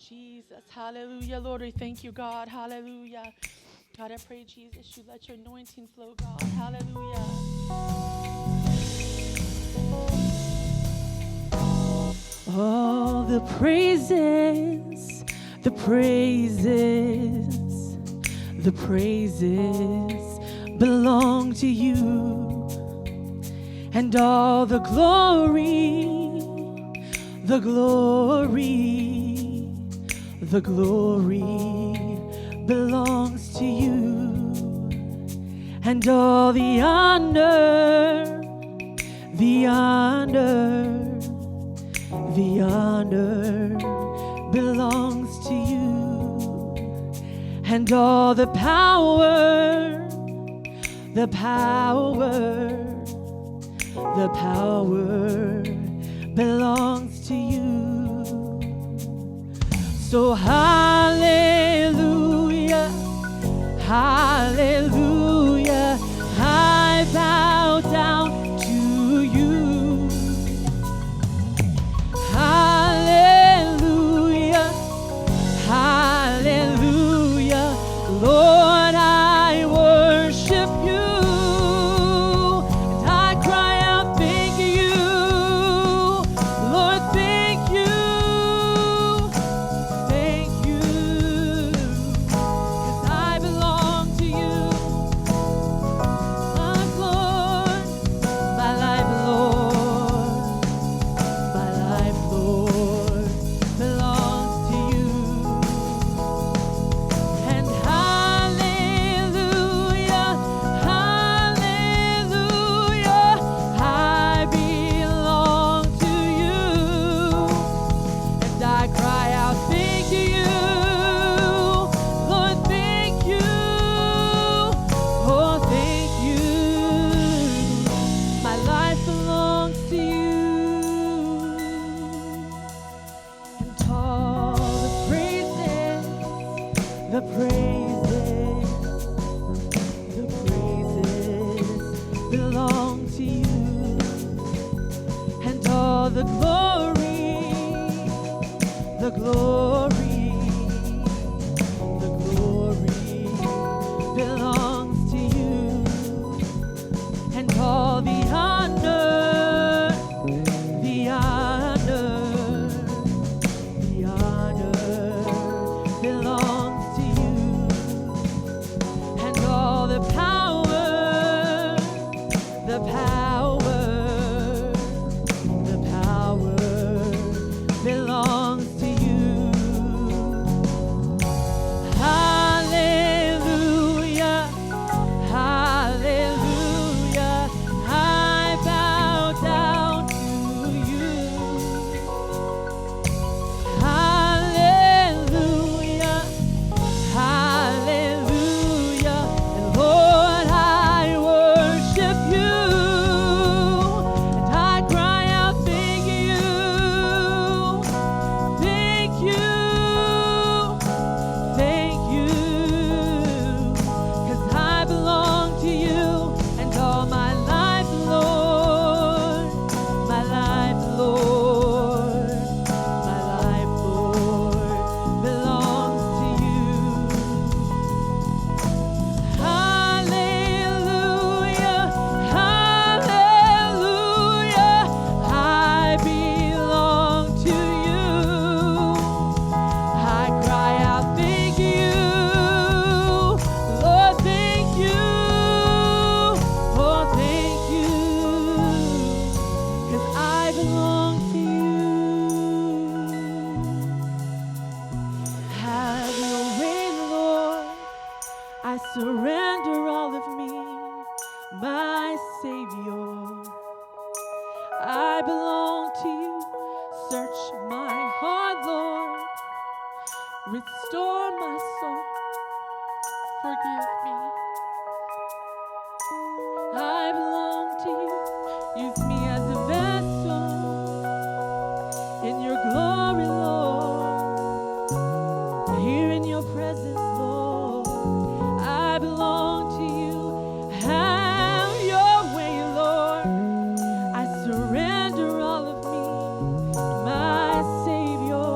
Jesus. Hallelujah. Lord, we thank you, God. Hallelujah. God, I pray, Jesus, you let your anointing flow, God. Hallelujah. All the praises, the praises, the praises belong to you. And all the glory, the glory, the glory belongs to you. And all the honor, the honor, the honor belongs to you. And all the power, the power, the power belongs to you. So hallelujah, hallelujah, I bow down to you. Hallelujah, hallelujah, Lord, I worship you. And I cry out, thank you, Lord, thank you, 'cause I belong to you. My Lord, my life, Lord, my life, Lord, belongs to you. And hallelujah, hallelujah, I belong to you. And I cry out, thank you, Lord, thank you, oh, thank you. My life belongs to you. And all the praises, the praises, the praises belong to you. And all the glory, the glory, the glory belongs to you. And all the honor, the honor, the honor belongs to you. And all the power, the power, the power belongs to you. Hallelujah, hallelujah, I bow down to you. Hallelujah, hallelujah, and Lord, I worship you. And I cry out, thank you, 'cause I belong to you. And all my life, Lord, my life, Lord, my life, Lord, belongs to you. Hallelujah, hallelujah, I belong to you. I cry out, thank you, Lord, thank you, oh, thank you, 'cause I belong to you. Have your way, Lord, I surrender all of me, my Savior. I belong to you. Search my heart, Lord. Restore my soul. Forgive me. I belong to you. Use me as a vessel in your glory, Lord. Here in your presence, Lord. I belong to you. Have your way, Lord. I surrender all of me, my Savior.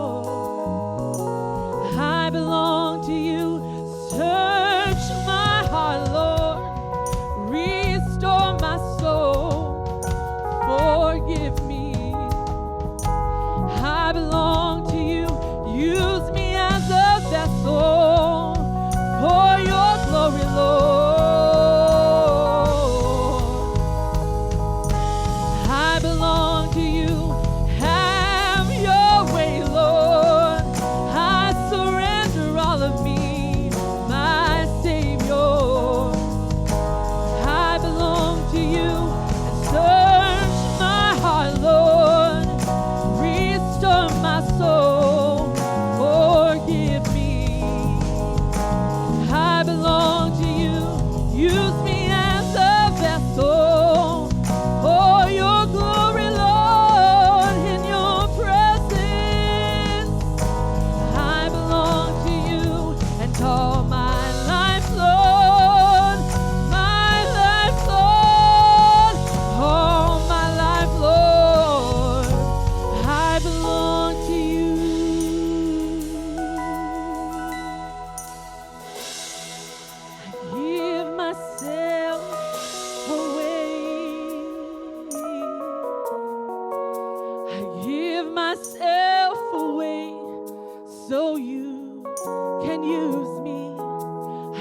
I belong to you. Search my heart, Lord. Restore my soul. Forgive me. I belong to you. Use me as a vessel for your glory, Lord. I belong to you. Have your way, Lord. I surrender all of me, my Savior. I belong to you. Search my heart, Lord. Restore my soul. Forgive me. I belong to you. Use me as a vessel for your glory, Lord, in your presence. I belong to you and all my life, Lord, my life, Lord, all my life, Lord, I belong to you. I give myself away. I give myself away so you can use me.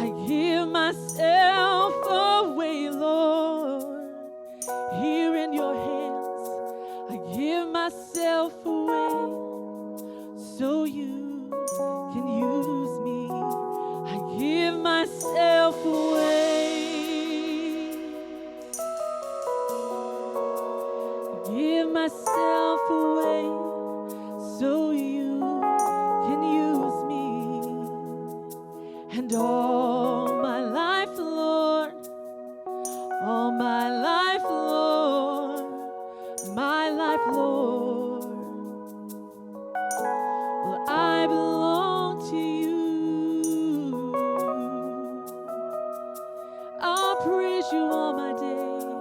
I give myself away, Lord, here in your hands. I give myself away so you can use me. I give myself away. Give myself away so you can use me. And all my life, Lord, all my life, Lord, my life, Lord, well, I belong to you. I'll praise you all my days.